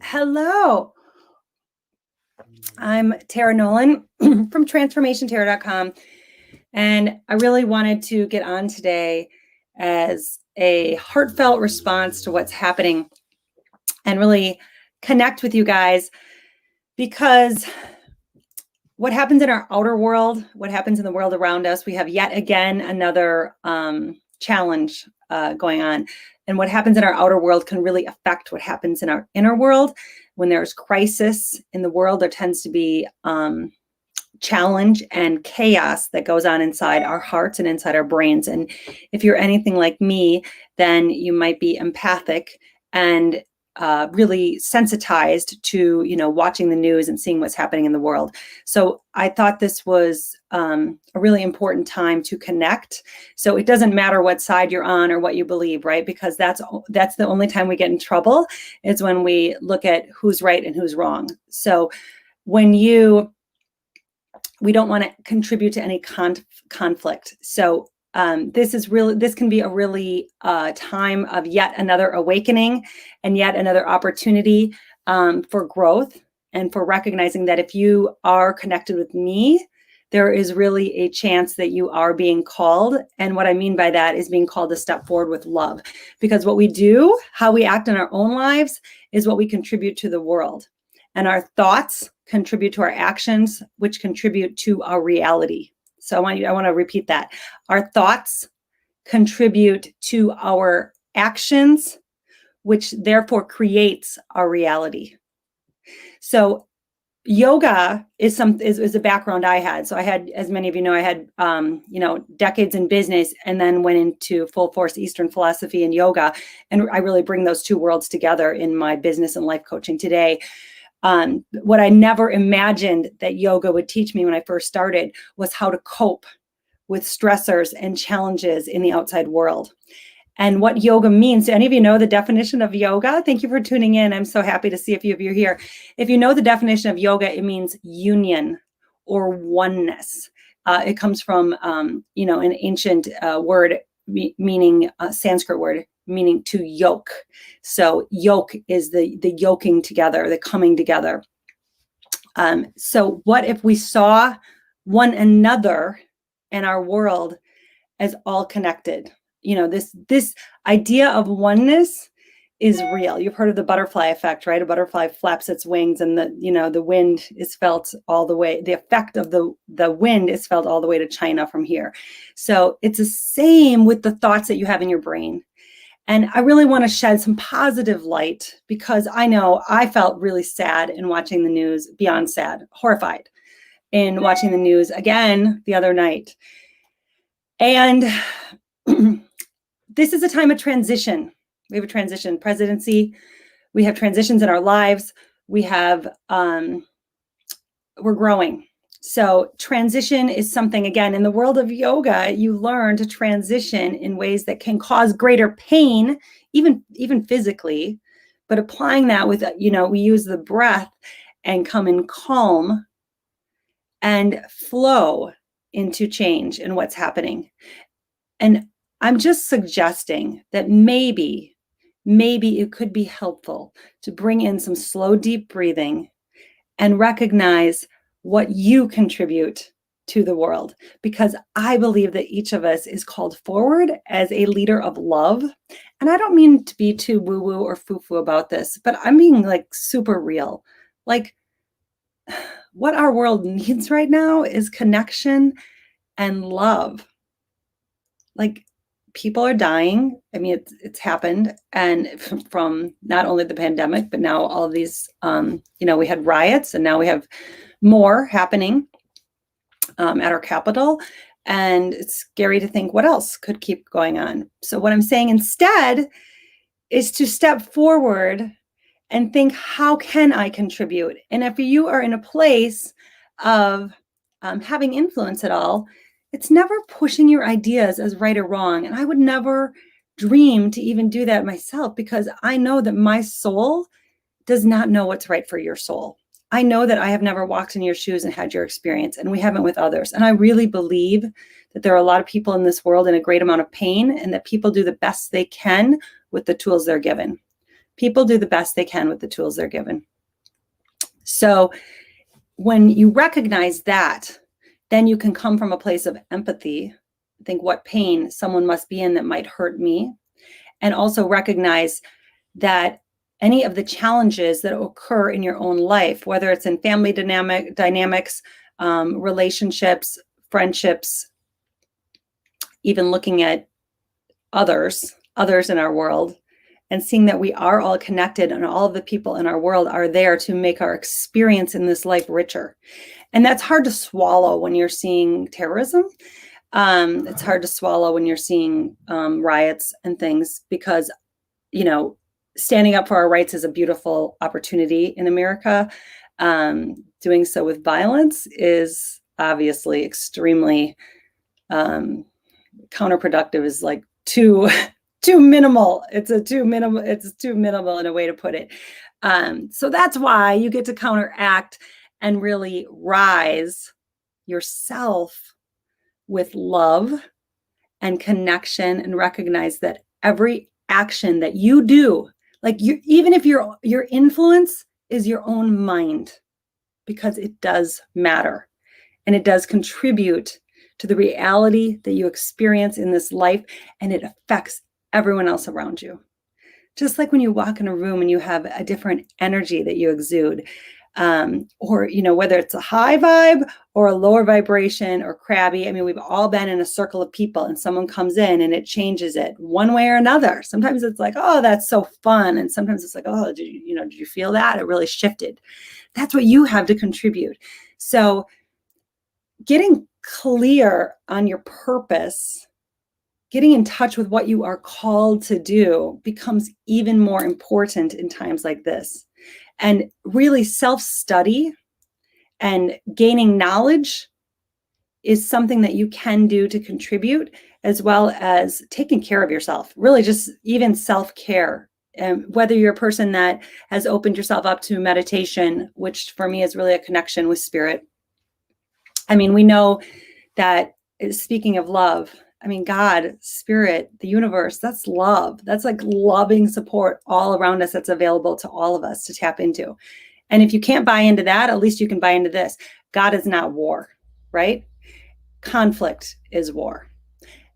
Hello, I'm Tara Nolan from transformationtara.com, and I really wanted to get on today as a heartfelt response to what's happening and really connect with you guys, because what happens in our outer world, what happens in the world around us, we have yet again another challenge going on. And what happens in our outer world can really affect what happens in our inner world. When there's crisis in the world, there tends to be challenge and chaos that goes on inside our hearts and inside our brains. And if you're anything like me, then you might be empathic and really sensitized to, watching the news and seeing what's happening in the world. So I thought this was a really important time to connect. So it doesn't matter what side you're on or what you believe, right? Because that's the only time we get in trouble, is when we look at who's right and who's wrong. So we don't want to contribute to any conflict. So this can be a really time of yet another awakening and yet another opportunity for growth, and for recognizing that if you are connected with me, there is really a chance that you are being called. And what I mean by that is being called to step forward with love, because what we do, how we act in our own lives, is what we contribute to the world. And our thoughts contribute to our actions, which contribute to our reality. So I want to repeat that. Our thoughts contribute to our actions, which therefore creates our reality. So yoga is a background I had. So I had, as many of you know, I had decades in business, and then went into full force Eastern philosophy and yoga. And I really bring those two worlds together in my business and life coaching today. What I never imagined that yoga would teach me when I first started was how to cope with stressors and challenges in the outside world. And what yoga means. Do any of you know the definition of yoga? Thank you for tuning in. I'm so happy to see a few of you here. If you know the definition of yoga, it means union or oneness. It comes from, an ancient word, meaning Sanskrit word, meaning to yoke. So yoke is the yoking together, the coming together. So what if we saw one another in our world as all connected? This idea of oneness is real. You've heard of the butterfly effect, right? A butterfly flaps its wings, and the wind is felt all the way. The effect of the wind is felt all the way to China from here. So it's the same with the thoughts that you have in your brain. And I really want to shed some positive light, because I know I felt really sad in watching the news, beyond sad, horrified in watching the news again the other night. And this is a time of transition. We have a transition presidency. We have transitions in our lives. We're growing. So transition is something, again, in the world of yoga, you learn to transition in ways that can cause greater pain, even physically, but applying that with, we use the breath and come in calm and flow into change in what's happening. And I'm just suggesting that maybe it could be helpful to bring in some slow, deep breathing and recognize what you contribute to the world, because I believe that each of us is called forward as a leader of love. And I don't mean to be too woo-woo or foo-foo about this, but I'm being like super real. Like, what our world needs right now is connection and love. Like, people are dying. I mean, it's happened. And from not only the pandemic, but now all of these, we had riots, and now we have more happening at our capital. And it's scary to think what else could keep going on. So what I'm saying instead is to step forward and think, how can I contribute? And if you are in a place of having influence at all, it's never pushing your ideas as right or wrong. And I would never dream to even do that myself, because I know that my soul does not know what's right for your soul. I know that I have never walked in your shoes and had your experience, and we haven't with others. And I really believe that there are a lot of people in this world in a great amount of pain, and that people do the best they can with the tools they're given. People do the best they can with the tools they're given. So when you recognize that, then you can come from a place of empathy, think what pain someone must be in that might hurt me, and also recognize that any of the challenges that occur in your own life, whether it's in family dynamics, relationships, friendships, even looking at others in our world, and seeing that we are all connected and all of the people in our world are there to make our experience in this life richer. And that's hard to swallow when you're seeing terrorism. It's hard to swallow when you're seeing riots and things, because, you know, standing up for our rights is a beautiful opportunity in America. Doing so with violence is obviously extremely counterproductive, is like too minimal. It's too minimal in a way to put it. So that's why you get to counteract and really rise yourself with love and connection, and recognize that every action that you do, like even if your influence is your own mind, because it does matter and it does contribute to the reality that you experience in this life, and it affects everyone else around you. Just like when you walk in a room and you have a different energy that you exude, or, you know, whether it's a high vibe or a lower vibration or crabby. I mean, we've all been in a circle of people and someone comes in and it changes it one way or another. Sometimes it's like, oh, that's so fun. And sometimes it's like, oh, did you feel that? It really shifted. That's what you have to contribute. So getting clear on your purpose, getting in touch with what you are called to do, becomes even more important in times like this. And really self-study and gaining knowledge is something that you can do to contribute, as well as taking care of yourself, really just even self-care. Whether you're a person that has opened yourself up to meditation, which for me is really a connection with spirit. I mean, we know that, speaking of love, I mean, God, spirit, the universe, that's love. That's like loving support all around us that's available to all of us to tap into. And if you can't buy into that, at least you can buy into this. God is not war, right? Conflict is war.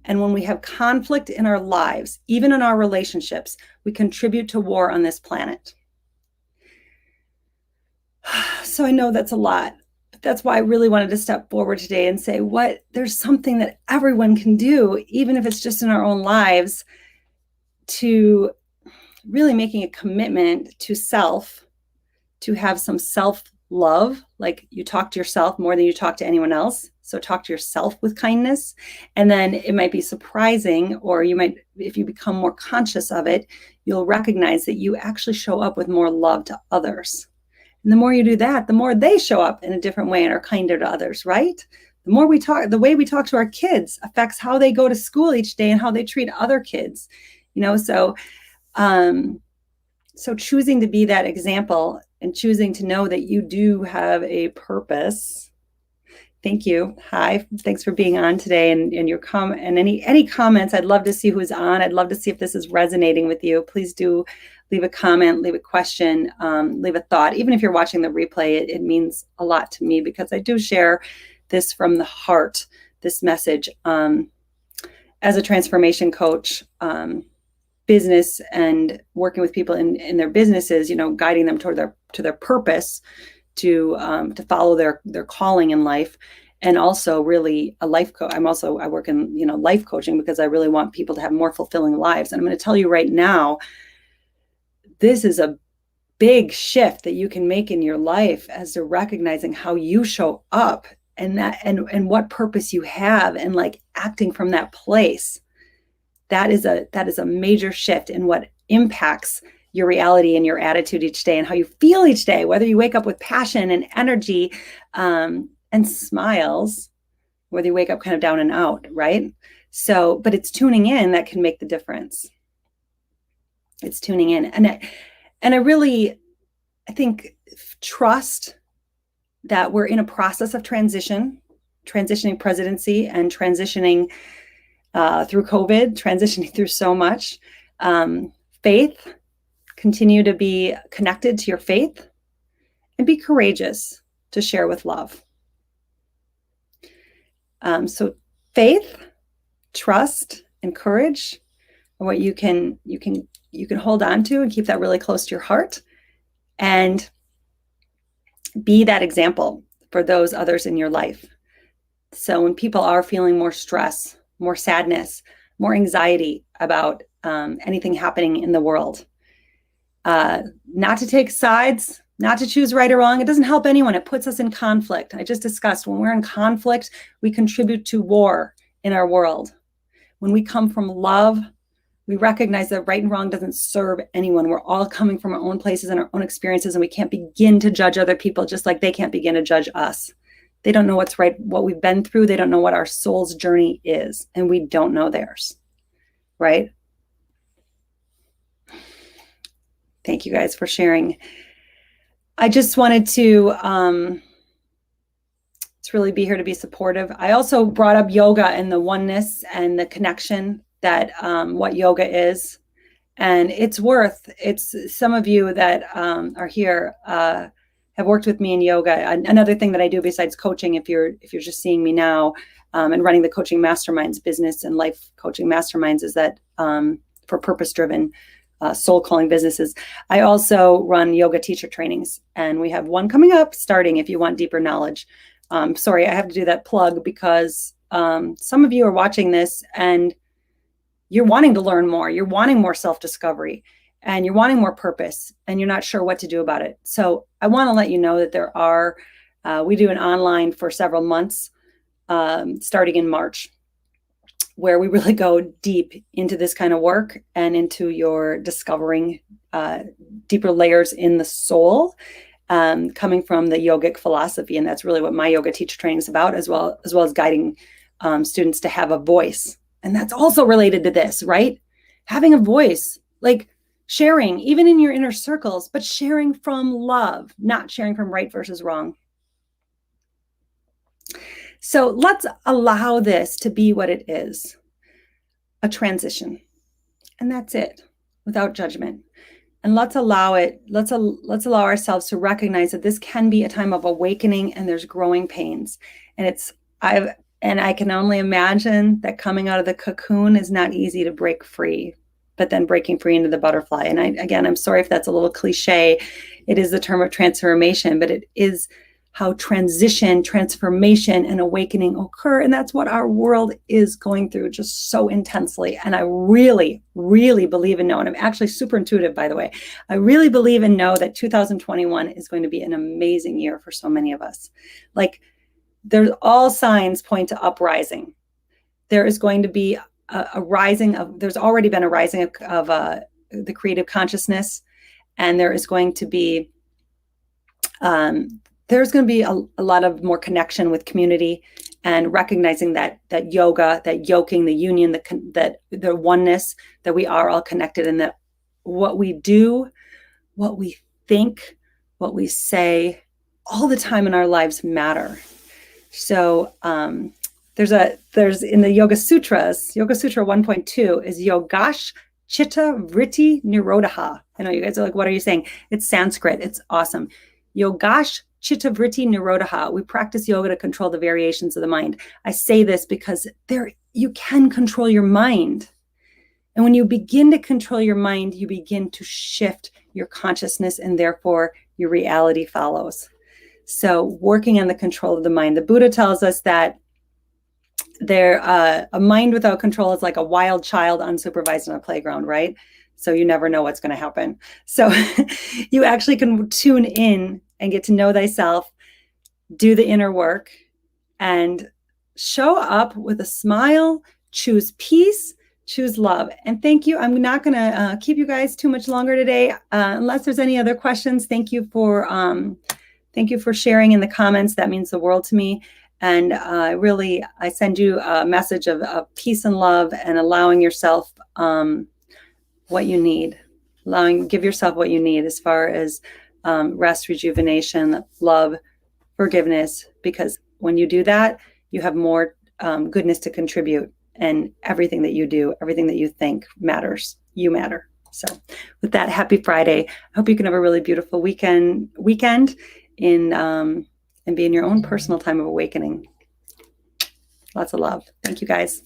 And when we have conflict in our lives, even in our relationships, we contribute to war on this planet. So I know that's a lot. That's why I really wanted to step forward today and say, there's something that everyone can do, even if it's just in our own lives, to really making a commitment to self, to have some self-love, like you talk to yourself more than you talk to anyone else. So talk to yourself with kindness. And then it might be surprising, or you might, if you become more conscious of it, you'll recognize that you actually show up with more love to others. And the more you do that, the more they show up in a different way and are kinder to others, right? The more we talk, the way we talk to our kids affects how they go to school each day and how they treat other kids, you know? So choosing to be that example and choosing to know that you do have a purpose. Thank you. Hi, thanks for being on today, and your comment, and any comments. I'd love to see who's on. I'd love to see if this is resonating with you. Please do leave a comment, leave a question, leave a thought. Even if you're watching the replay, it means a lot to me, because I do share this from the heart, this message. As a transformation coach, business and working with people in their businesses, you know, guiding them toward their purpose, to follow their calling in life. And also really a life coach. I work in, you know, life coaching, because I really want people to have more fulfilling lives. And I'm going to tell you right now, this is a big shift that you can make in your life, as to recognizing how you show up and what purpose you have, and like acting from that place. That is a major shift in what impacts your reality and your attitude each day, and how you feel each day, whether you wake up with passion and energy and smiles, whether you wake up kind of down and out, right? So, but it's tuning in that can make the difference. It's tuning in. And I think trust that we're in a process of transitioning presidency, and transitioning through COVID, transitioning through so much. faith, continue to be connected to your faith, and be courageous to share with love. So faith, trust, and courage are what you can hold on to and keep that really close to your heart, and be that example for those others in your life. So when people are feeling more stress, more sadness, more anxiety about anything happening in the world, not to take sides, not to choose right or wrong. It doesn't help anyone. It puts us in conflict. I just discussed, when we're in conflict, we contribute to war in our world. When we come from love, we recognize that right and wrong doesn't serve anyone. We're all coming from our own places and our own experiences, and we can't begin to judge other people just like they can't begin to judge us. They don't know what's right, what we've been through. They don't know what our soul's journey is, and we don't know theirs, right? Thank you guys for sharing. I just wanted to really be here to be supportive. I also brought up yoga and the oneness and the connection that what yoga is. And it's some of you that are here have worked with me in yoga. Another thing that I do besides coaching, if you're just seeing me now and running the coaching masterminds business and life coaching masterminds, is that for purpose-driven soul calling businesses. I also run yoga teacher trainings, and we have one coming up starting if you want deeper knowledge. Sorry, I have to do that plug because some of you are watching this and you're wanting to learn more. You're wanting more self-discovery, and you're wanting more purpose, and you're not sure what to do about it. So I want to let you know that there are, we do an online for several months starting in March, where we really go deep into this kind of work and into your discovering deeper layers in the soul, coming from the yogic philosophy. And that's really what my yoga teacher training is about, as well as guiding students to have a voice. And that's also related to this, right? Having a voice, like sharing, even in your inner circles, but sharing from love, not sharing from right versus wrong. So let's allow this to be what it is, a transition. And that's it, without judgment. And let's allow allow ourselves to recognize that this can be a time of awakening, and there's growing pains. And I can only imagine that coming out of the cocoon is not easy to break free, but then breaking free into the butterfly. And I'm sorry if that's a little cliche. It is the term of transformation, but it is how transition, transformation, and awakening occur. And that's what our world is going through just so intensely. And I really, really believe and know, and I'm actually super intuitive, by the way, I really believe and know that 2021 is going to be an amazing year for so many of us. Like, there's all signs point to uprising. There is going to be a rising of, there's already been a rising of the creative consciousness. And there is going to be, a lot of more connection with community, and recognizing that yoga, that yoking, the union, that the oneness, that we are all connected, and that what we do, what we think, what we say all the time in our lives matter. So there's in the Yoga Sutras, Yoga Sutra 1.2 is Yogash Chitta Vritti Nirodha. I know you guys are like, what are you saying? It's Sanskrit. It's awesome. Yogash Chitta Vritti Nirodha. We practice yoga to control the variations of the mind. I say this because you can control your mind. And when you begin to control your mind, you begin to shift your consciousness, and therefore your reality follows. So working on the control of the mind. The Buddha tells us that a mind without control is like a wild child unsupervised on a playground, right? So you never know what's going to happen. So you actually can tune in and get to know thyself, do the inner work, and show up with a smile, choose peace, choose love. And thank you. I'm not going to keep you guys too much longer today, unless there's any other questions. Thank you for sharing in the comments. That means the world to me. And I send you a message of peace and love, and allowing yourself what you need. Give yourself what you need as far as rest, rejuvenation, love, forgiveness, because when you do that, you have more goodness to contribute, and everything that you do, everything that you think matters. You matter. So with that, happy Friday. I hope you can have a really beautiful weekend in and be in your own personal time of awakening. Lots of love. Thank you, guys.